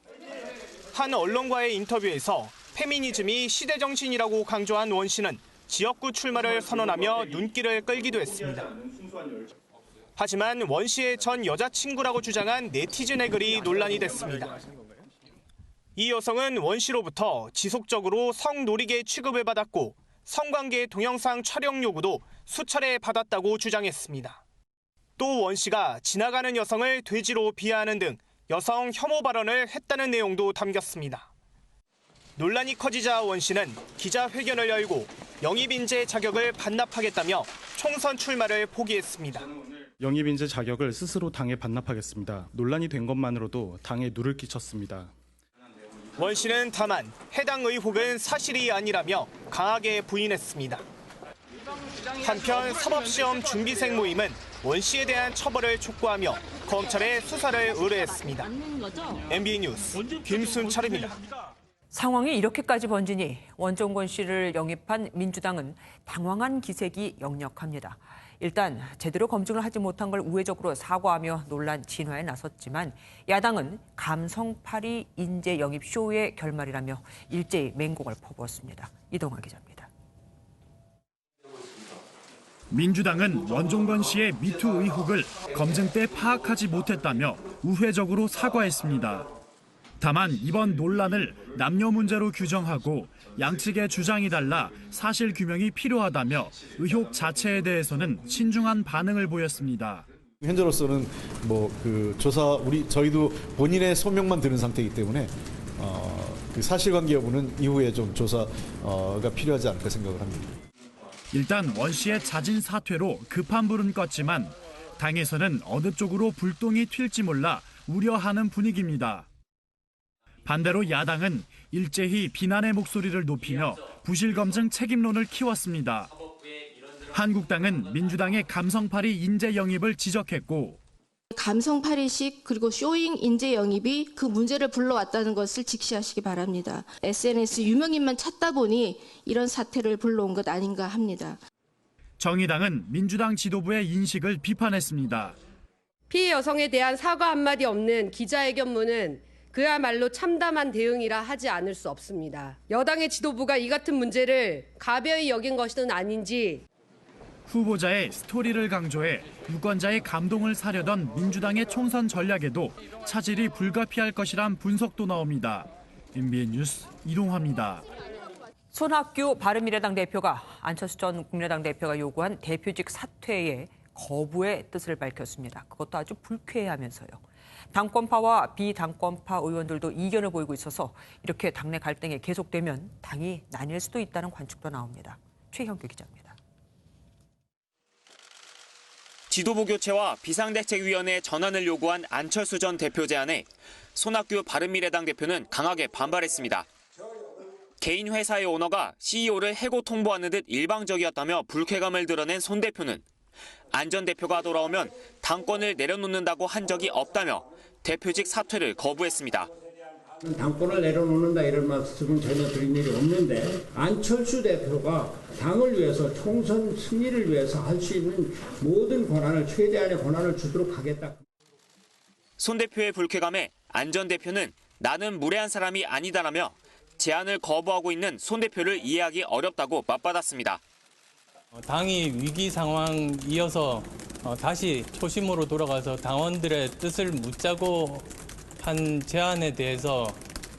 한 언론과의 인터뷰에서 페미니즘이 시대 정신이라고 강조한 원 씨는 지역구 출마를 선언하며 눈길을 끌기도 했습니다. 하지만 원 씨의 전 여자친구라고 주장한 네티즌의 글이 논란이 됐습니다. 이 여성은 원 씨로부터 지속적으로 성놀이개 취급을 받았고 성관계 동영상 촬영 요구도 수차례 받았다고 주장했습니다. 또 원 씨가 지나가는 여성을 돼지로 비하하는 등 여성 혐오 발언을 했다는 내용도 담겼습니다. 논란이 커지자 원 씨는 기자회견을 열고 영입 인재 자격을 반납하겠다며 총선 출마를 포기했습니다. 영입 인재 자격을 스스로 당에 반납하겠습니다. 논란이 된 것만으로도 당에 누를 끼쳤습니다. 원 씨는 다만 해당 의혹은 사실이 아니라며 강하게 부인했습니다. 한편 사법시험 준비생 모임은 원 씨에 대한 처벌을 촉구하며 검찰에 수사를 의뢰했습니다. MBN 뉴스 김순철입니다. 상황이 이렇게까지 번지니 원종건 씨를 영입한 민주당은 당황한 기색이 역력합니다. 일단 제대로 검증을 하지 못한 걸 우회적으로 사과하며 논란 진화에 나섰지만 야당은 감성팔이 인재 영입 쇼의 결말이라며 일제히 맹공을 퍼부었습니다. 이동화 기자입니다. 민주당은 원종건 씨의 미투 의혹을 검증 때 파악하지 못했다며 우회적으로 사과했습니다. 다만 이번 논란을 남녀 문제로 규정하고 양측의 주장이 달라 사실 규명이 필요하다며 의혹 자체에 대해서는 신중한 반응을 보였습니다. 현재로서는 저희도 본인의 소명만 들은 상태이기 때문에 그 사실관계 여부는 이후에 좀 조사가 필요하지 않을까 생각을 합니다. 일단 원 씨의 자진 사퇴로 급한 불은 껐지만 당에서는 어느 쪽으로 불똥이 튈지 몰라 우려하는 분위기입니다. 반대로 야당은 일제히 비난의 목소리를 높이며 부실검증 책임론을 키웠습니다. 한국당은 민주당의 감성팔이 인재 영입을 지적했고 감성팔이식 그리고 쇼잉 인재 영입이 그 문제를 불러왔다는 것을 직시하시기 바랍니다. SNS 유명인만 찾다 보니 이런 사태를 불러온 것 아닌가 합니다. 정의당은 민주당 지도부의 인식을 비판했습니다. 피해 여성에 대한 사과 한마디 없는 기자회견문은 그야말로 참담한 대응이라 하지 않을 수 없습니다. 여당의 지도부가 이 같은 문제를 가벼이 여긴 것은 아닌지. 후보자의 스토리를 강조해 유권자의 감동을 사려던 민주당의 총선 전략에도 차질이 불가피할 것이란 분석도 나옵니다. MBN 뉴스 이동화입니다. 손학규 바른미래당 대표가 안철수 전 국민의당 대표가 요구한 대표직 사퇴에 거부의 뜻을 밝혔습니다. 그것도 아주 불쾌해하면서요. 당권파와 비당권파 의원들도 이견을 보이고 있어서 이렇게 당내 갈등이 계속되면 당이 나뉠 수도 있다는 관측도 나옵니다. 최형규 기자입니다. 지도부 교체와 비상대책위원회 전환을 요구한 안철수 전 대표 제안에 손학규 바른미래당 대표는 강하게 반발했습니다. 개인 회사의 오너가 CEO를 해고 통보하는 듯 일방적이었다며 불쾌감을 드러낸 손 대표는 안 전 대표가 돌아오면 당권을 내려놓는다고 한 적이 없다며 대표직 사퇴를 거부했습니다. 당권을 내려놓는다 이런 말씀은 전혀 드린 일이 없는데 안철수 대표가 당을 위해서 총선 승리를 위해서 할 수 있는 모든 권한을 최대한의 권한을 주도록 하겠다. 손 대표의 불쾌감에 안 전 대표는 나는 무례한 사람이 아니다라며 제안을 거부하고 있는 손 대표를 이해하기 어렵다고 맞받았습니다. 당이 위기 상황이어서 다시 초심으로 돌아가서 당원들의 뜻을 묻자고 한 제안에 대해서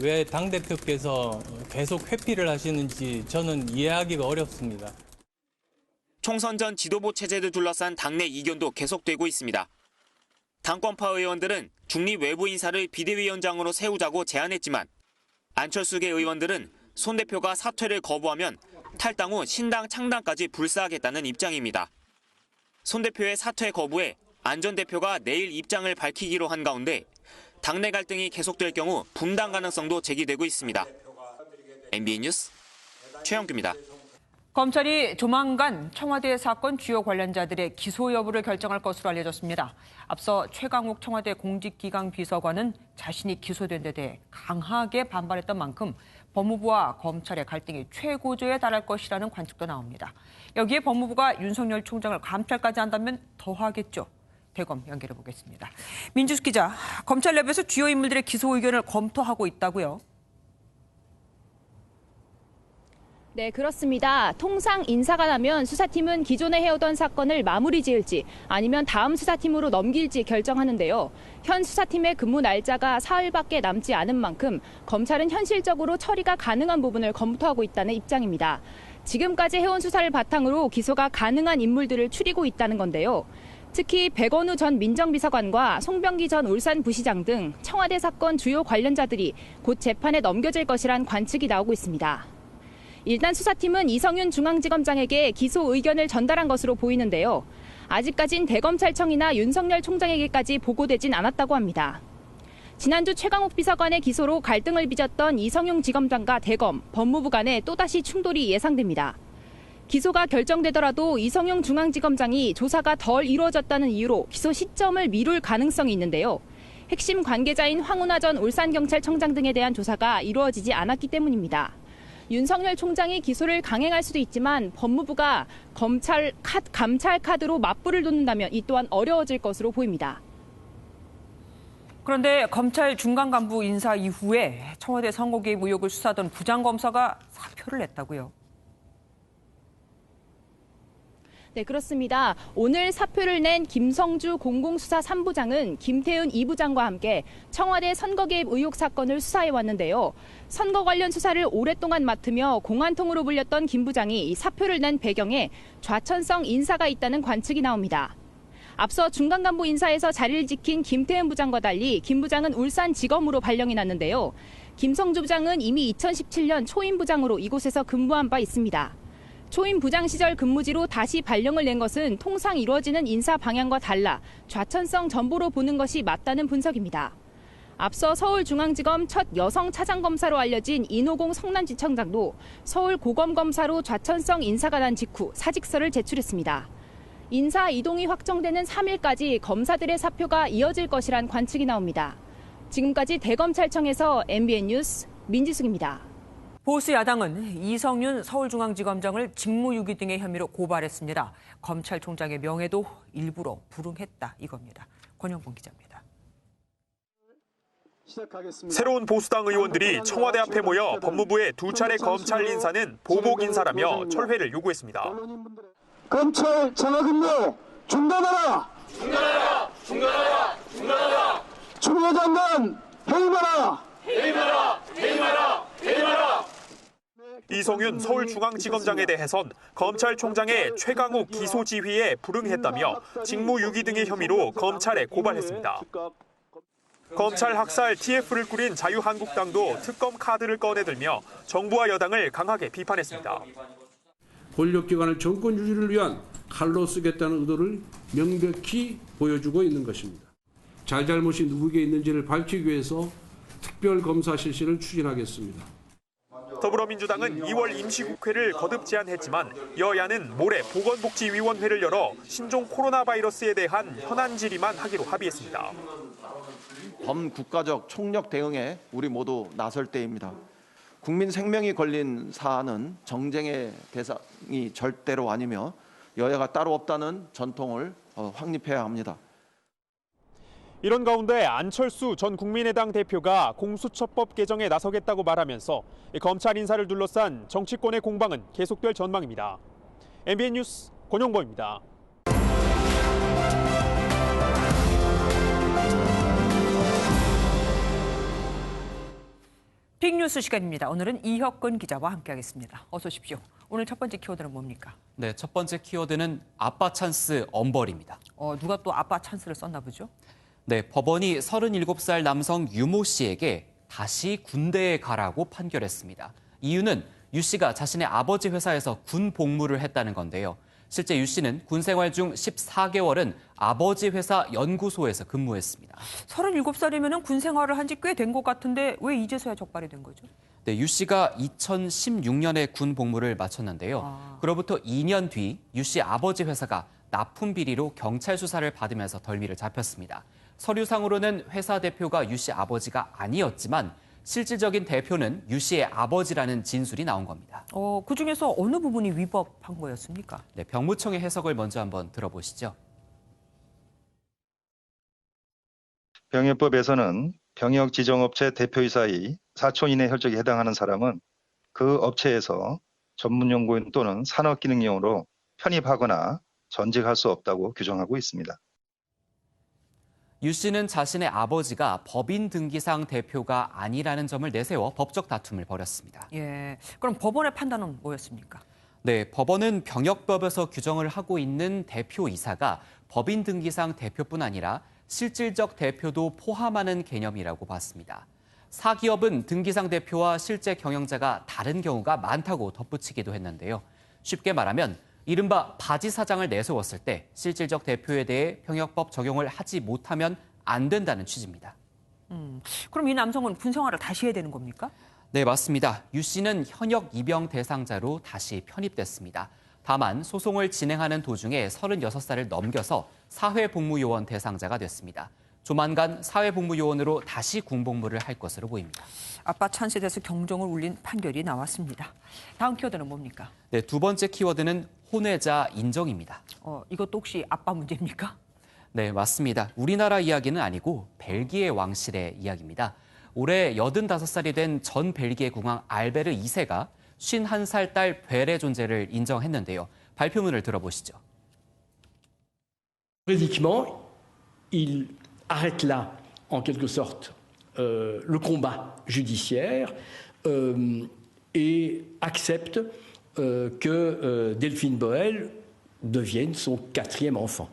왜 당대표께서 계속 회피를 하시는지 저는 이해하기가 어렵습니다. 총선 전 지도부 체제를 둘러싼 당내 이견도 계속되고 있습니다. 당권파 의원들은 중립 외부 인사를 비대위원장으로 세우자고 제안했지만 안철수계 의원들은 손 대표가 사퇴를 거부하면 탈당 후 신당 창당까지 불사하겠다는 입장입니다. 손 대표의 사퇴 거부에 안 전 대표가 내일 입장을 밝히기로 한 가운데 당내 갈등이 계속될 경우 분당 가능성도 제기되고 있습니다. MBN 뉴스 최영규입니다. 검찰이 조만간 청와대 사건 주요 관련자들의 기소 여부를 결정할 것으로 알려졌습니다. 앞서 최강욱 청와대 공직기강 비서관은 자신이 기소된 데 대해 강하게 반발했던 만큼 법무부와 검찰의 갈등이 최고조에 달할 것이라는 관측도 나옵니다. 여기에 법무부가 윤석열 총장을 감찰까지 한다면 더하겠죠. 대검 연결해 보겠습니다. 민주수 기자, 검찰 내부에서 주요 인물들의 기소 의견을 검토하고 있다고요? 네, 그렇습니다. 통상 인사가 나면 수사팀은 기존에 해오던 사건을 마무리 지을지 아니면 다음 수사팀으로 넘길지 결정하는데요. 현 수사팀의 근무 날짜가 사흘밖에 남지 않은 만큼 검찰은 현실적으로 처리가 가능한 부분을 검토하고 있다는 입장입니다. 지금까지 해온 수사를 바탕으로 기소가 가능한 인물들을 추리고 있다는 건데요. 특히 백원우 전 민정비서관과 송병기 전 울산부시장 등 청와대 사건 주요 관련자들이 곧 재판에 넘겨질 것이란 관측이 나오고 있습니다. 일단 수사팀은 이성윤 중앙지검장에게 기소 의견을 전달한 것으로 보이는데요. 아직까진 대검찰청이나 윤석열 총장에게까지 보고되진 않았다고 합니다. 지난주 최강욱 비서관의 기소로 갈등을 빚었던 이성윤 지검장과 대검, 법무부 간에 또다시 충돌이 예상됩니다. 기소가 결정되더라도 이성윤 중앙지검장이 조사가 덜 이루어졌다는 이유로 기소 시점을 미룰 가능성이 있는데요. 핵심 관계자인 황운하 전 울산경찰청장 등에 대한 조사가 이루어지지 않았기 때문입니다. 윤석열 총장이 기소를 강행할 수도 있지만 법무부가 감찰 카드로 맞불을 놓는다면 이 또한 어려워질 것으로 보입니다. 그런데 검찰 중간 간부 인사 이후에 청와대 선거 개입 의혹을 수사하던 부장검사가 사표를 냈다고요. 네, 그렇습니다. 오늘 사표를 낸 김성주 공공수사 3부장은 김태은 2부장과 함께 청와대 선거 개입 의혹 사건을 수사해 왔는데요. 선거 관련 수사를 오랫동안 맡으며 공안통으로 불렸던 김 부장이 이 사표를 낸 배경에 좌천성 인사가 있다는 관측이 나옵니다. 앞서 중간 간부 인사에서 자리를 지킨 김태은 부장과 달리 김 부장은 울산지검으로 발령이 났는데요. 김성주 부장은 이미 2017년 초임 부장으로 이곳에서 근무한 바 있습니다. 초임 부장 시절 근무지로 다시 발령을 낸 것은 통상 이루어지는 인사 방향과 달라 좌천성 전보로 보는 것이 맞다는 분석입니다. 앞서 서울중앙지검 첫 여성 차장검사로 알려진 인호공 성남지청장도 서울고검검사로 좌천성 인사가 난 직후 사직서를 제출했습니다. 인사 이동이 확정되는 3일까지 검사들의 사표가 이어질 것이란 관측이 나옵니다. 지금까지 대검찰청에서 MBN 뉴스 민지숙입니다. 보수 야당은 이성윤 서울중앙지검장을 직무유기 등의 혐의로 고발했습니다. 검찰총장의 명예도 일부러 불응했다 이겁니다. 권영봉 기자입니다. 새로운 보수당 의원들이 청와대 앞에 모여 법무부의 두 차례 검찰 인사는 보복 인사라며 철회를 요구했습니다. 검찰 장학근무 중단하라! 중단하라! 중단하라! 중단하라! 추미애 장관 해임하라! 해임하라! 해임하라! 해임하라! 이성윤 서울중앙지검장에 대해선 검찰총장의 최강욱 기소 지휘에 불응했다며 직무유기 등의 혐의로 검찰에 고발했습니다. 검찰 학살 TF를 꾸린 자유한국당도 특검 카드를 꺼내들며 정부와 여당을 강하게 비판했습니다. 권력기관을 정권 유지를 위한 칼로 쓰겠다는 의도를 명백히 보여주고 있는 것입니다. 잘잘못이 누구에게 있는지를 밝히기 위해서 특별검사 실시를 추진하겠습니다. 더불어민주당은 2월 임시국회를 거듭 제안했지만 여야는 모레 보건복지위원회를 열어 신종 코로나 바이러스에 대한 현안 질의만 하기로 합의했습니다. 범국가적 총력 대응에 우리 모두 나설 때입니다. 국민 생명이 걸린 사안은 정쟁의 대상이 절대로 아니며 여야가 따로 없다는 전통을 확립해야 합니다. 이런 가운데 안철수 전 국민의당 대표가 공수처법 개정에 나서겠다고 말하면서 검찰 인사를 둘러싼 정치권의 공방은 계속될 전망입니다. MBN 뉴스 권영범입니다. 빅뉴스 시간입니다. 오늘은 이혁근 기자와 함께하겠습니다. 어서 오십시오. 오늘 첫 번째 키워드는 뭡니까? 네, 첫 번째 키워드는 아빠 찬스 엄벌입니다. 누가 또 아빠 찬스를 썼나 보죠? 네, 법원이 37살 남성 유모 씨에게 다시 군대에 가라고 판결했습니다. 이유는 유 씨가 자신의 아버지 회사에서 군 복무를 했다는 건데요. 실제 유 씨는 군 생활 중 14개월은 아버지 회사 연구소에서 근무했습니다. 37살이면 군 생활을 한 지 꽤 된 것 같은데 왜 이제서야 적발이 된 거죠? 네, 유 씨가 2016년에 군 복무를 마쳤는데요. 그로부터 2년 뒤 유 씨 아버지 회사가 납품 비리로 경찰 수사를 받으면서 덜미를 잡혔습니다. 서류상으로는 회사 대표가 유 씨 아버지가 아니었지만 실질적인 대표는 유 씨의 아버지라는 진술이 나온 겁니다. 그중에서 어느 부분이 위법한 거였습니까? 네, 병무청의 해석을 먼저 한번 들어보시죠. 병역법에서는 병역 지정업체 대표이사의 사촌 이내 혈족에 해당하는 사람은 그 업체에서 전문연구원 또는 산업기능용으로 편입하거나 전직할 수 없다고 규정하고 있습니다. 유 씨는 자신의 아버지가 법인 등기상 대표가 아니라는 점을 내세워 법적 다툼을 벌였습니다. 예, 그럼 법원의 판단은 뭐였습니까? 네, 법원은 병역법에서 규정을 하고 있는 대표이사가 법인 등기상 대표뿐 아니라 실질적 대표도 포함하는 개념이라고 봤습니다. 사기업은 등기상 대표와 실제 경영자가 다른 경우가 많다고 덧붙이기도 했는데요. 쉽게 말하면 이른바 바지 사장을 내세웠을 때 실질적 대표에 대해 병역법 적용을 하지 못하면 안 된다는 취지입니다. 그럼 이 남성은 군 생활을 다시 해야 되는 겁니까? 네, 맞습니다. 유 씨는 현역 입영 대상자로 다시 편입됐습니다. 다만 소송을 진행하는 도중에 36살을 넘겨서 사회복무요원 대상자가 됐습니다. 조만간 사회복무요원으로 다시 군복무를 할 것으로 보입니다. 아빠 찬스에 대해서 경종을 울린 판결이 나왔습니다. 다음 키워드는 뭡니까? 네, 두 번째 키워드는 혼외자 인정입니다. 이것도 혹시 아빠 문제입니까? 네, 맞습니다. 우리나라 이야기는 아니고 벨기에 왕실의 이야기입니다. 올해 85살이 된 전 벨기에 국왕 알베르 2세가 51살 딸 벨의 존재를 인정했는데요. 발표문을 들어보시죠. Juridiquement, il arrête là, en quelque sorte, le combat judiciaire et accepte que Delphine Boel devienne son 4e enfant.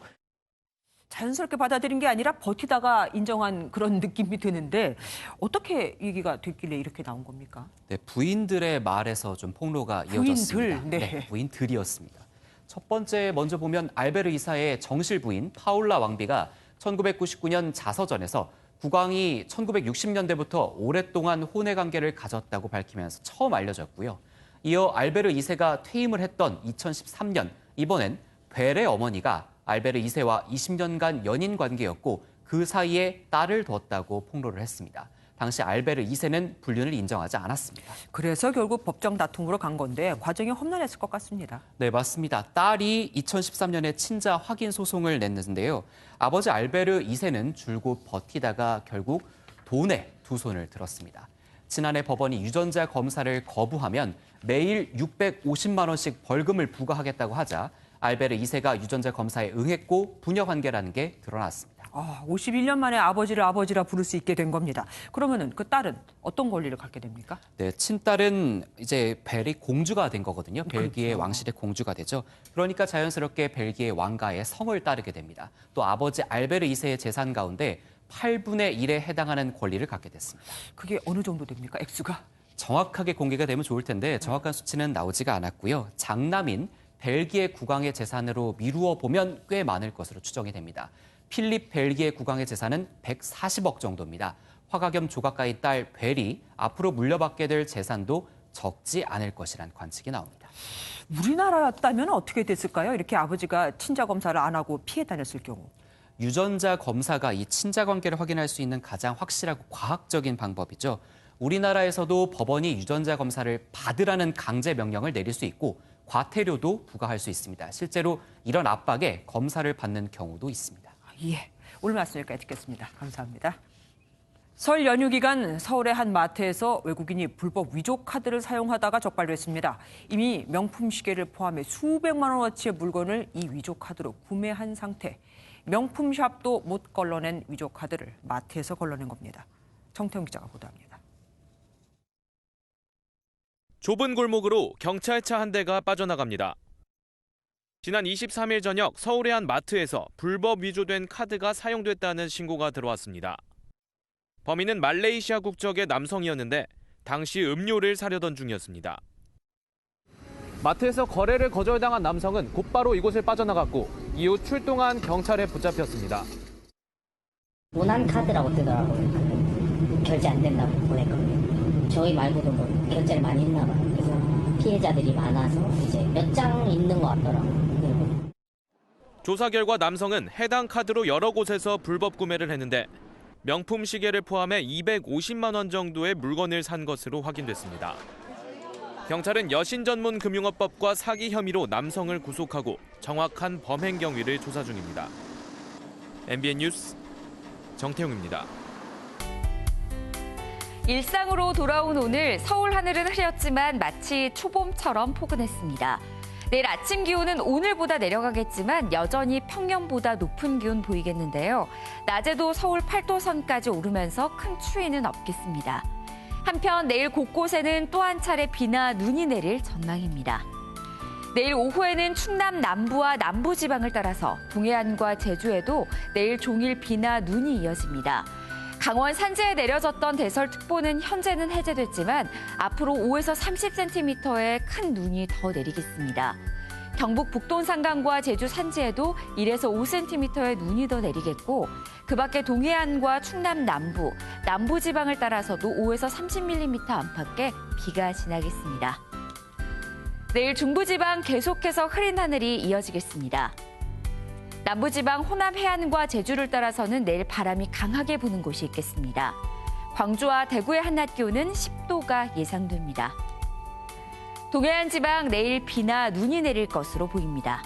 자연스럽게 받아들인 게 아니라 버티다가 인정한 그런 느낌이 드는데 어떻게 얘기가 됐길래 이렇게 나온 겁니까? 네, 부인들의 말에서 좀 폭로가 이어졌습니다. 네, 부인들이었습니다. 첫 번째 먼저 보면 알베르 2사의 정실 부인 파울라 왕비가 1999년 자서전에서 국왕이 1960년대부터 오랫동안 혼외 관계를 가졌다고 밝히면서 처음 알려졌고요. 이어 알베르 2세가 퇴임을 했던 2013년 이번엔 벨의 어머니가 알베르 2세와 20년간 연인 관계였고 그 사이에 딸을 뒀다고 폭로를 했습니다. 당시 알베르 2세는 불륜을 인정하지 않았습니다. 그래서 결국 법정 다툼으로 간 건데 과정이 험난했을 것 같습니다. 네, 맞습니다. 딸이 2013년에 친자 확인 소송을 냈는데요. 아버지 알베르 2세는 줄곧 버티다가 결국 돈에 두 손을 들었습니다. 지난해 법원이 유전자 검사를 거부하면 매일 650만 원씩 벌금을 부과하겠다고 하자 알베르 2세가 유전자 검사에 응했고 부녀 관계라는 게 드러났습니다. 51년 만에 아버지를 아버지라 부를 수 있게 된 겁니다. 그러면은 그 딸은 어떤 권리를 갖게 됩니까? 네, 친딸은 이제 벨이 공주가 된 거거든요. 벨기에 왕실의 공주가 되죠. 그러니까 자연스럽게 벨기에 왕가의 성을 따르게 됩니다. 또 아버지 알베르 2세의 재산 가운데 8분의 1에 해당하는 권리를 갖게 됐습니다. 그게 어느 정도 됩니까? 액수가? 정확하게 공개가 되면 좋을 텐데 정확한 수치는 나오지가 않았고요. 장남인 벨기에 국왕의 재산으로 미루어 보면 꽤 많을 것으로 추정이 됩니다. 필립 벨기에 국왕의 재산은 140억 정도입니다. 화가 겸 조각가인 딸 벨이 앞으로 물려받게 될 재산도 적지 않을 것이란 관측이 나옵니다. 우리나라였다면 어떻게 됐을까요? 이렇게 아버지가 친자 검사를 안 하고 피해 다녔을 경우. 유전자 검사가 이 친자 관계를 확인할 수 있는 가장 확실하고 과학적인 방법이죠. 우리나라에서도 법원이 유전자 검사를 받으라는 강제 명령을 내릴 수 있고 과태료도 부과할 수 있습니다. 실제로 이런 압박에 검사를 받는 경우도 있습니다. 예, 오늘 말씀 여기까지 듣겠습니다. 감사합니다. 설 연휴 기간 서울의 한 마트에서 외국인이 불법 위조 카드를 사용하다가 적발됐습니다. 이미 명품 시계를 포함해 수백만 원어치의 물건을 이 위조 카드로 구매한 상태. 명품 샵도 못 걸러낸 위조 카드를 마트에서 걸러낸 겁니다. 정태훈 기자가 보도합니다. 좁은 골목으로 경찰차 한 대가 빠져나갑니다. 지난 23일 저녁 서울의 한 마트에서 불법 위조된 카드가 사용됐다는 신고가 들어왔습니다. 범인은 말레이시아 국적의 남성이었는데 당시 음료를 사려던 중이었습니다. 마트에서 거래를 거절당한 남성은 곧바로 이곳을 빠져나갔고 이후 출동한 경찰에 붙잡혔습니다. 모난 카드라고 뜨더라고요. 결제 안 된다고 보냈거든요. 저희 말고도 뭐 결제를 많이 했나 봐요. 그래서 피해자들이 많아서 이제 몇 장 있는 것 같더라고요. 조사 결과 남성은 해당 카드로 여러 곳에서 불법 구매를 했는데 명품 시계를 포함해 250만 원 정도의 물건을 산 것으로 확인됐습니다. 경찰은 여신 전문 금융업법과 사기 혐의로 남성을 구속하고 정확한 범행 경위를 조사 중입니다. MBN 뉴스 정태웅입니다. 일상으로 돌아온 오늘 서울 하늘은 흐렸지만 마치 초봄처럼 포근했습니다. 내일 아침 기온은 오늘보다 내려가겠지만 여전히 평년보다 높은 기온 보이겠는데요. 낮에도 서울 8도 선까지 오르면서 큰 추위는 없겠습니다. 한편 내일 곳곳에는 또 한 차례 비나 눈이 내릴 전망입니다. 내일 오후에는 충남 남부와 남부지방을 따라서 동해안과 제주에도 내일 종일 비나 눈이 이어집니다. 강원 산지에 내려졌던 대설특보는 현재는 해제됐지만 앞으로 5에서 30cm의 큰 눈이 더 내리겠습니다. 경북 북동산강과 제주 산지에도 1에서 5cm의 눈이 더 내리겠고 그 밖에 동해안과 충남 남부, 남부지방을 따라서도 5에서 30mm 안팎의 비가 지나겠습니다. 내일 중부지방 계속해서 흐린 하늘이 이어지겠습니다. 남부지방 호남 해안과 제주를 따라서는 내일 바람이 강하게 부는 곳이 있겠습니다. 광주와 대구의 한낮 기온은 10도가 예상됩니다. 동해안 지방 내일 비나 눈이 내릴 것으로 보입니다.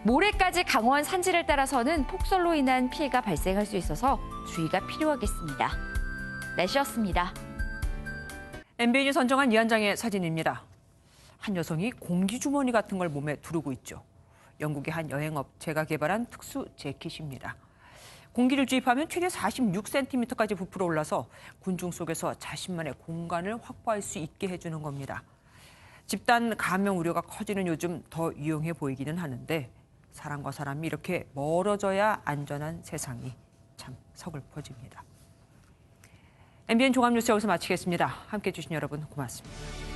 모레까지 강원 산지를 따라서는 폭설로 인한 피해가 발생할 수 있어서 주의가 필요하겠습니다. 날씨였습니다. MBN이 선정한 이 한 장의 사진입니다. 한 여성이 공기주머니 같은 걸 몸에 두르고 있죠. 영국의 한 여행업체가 개발한 특수 재킷입니다. 공기를 주입하면 최대 46cm까지 부풀어 올라서 군중 속에서 자신만의 공간을 확보할 수 있게 해주는 겁니다. 집단 감염 우려가 커지는 요즘 더 유용해 보이기는 하는데 사람과 사람이 이렇게 멀어져야 안전한 세상이 참 서글퍼집니다. MBN 종합뉴스 여기서 마치겠습니다. 함께해 주신 여러분 고맙습니다.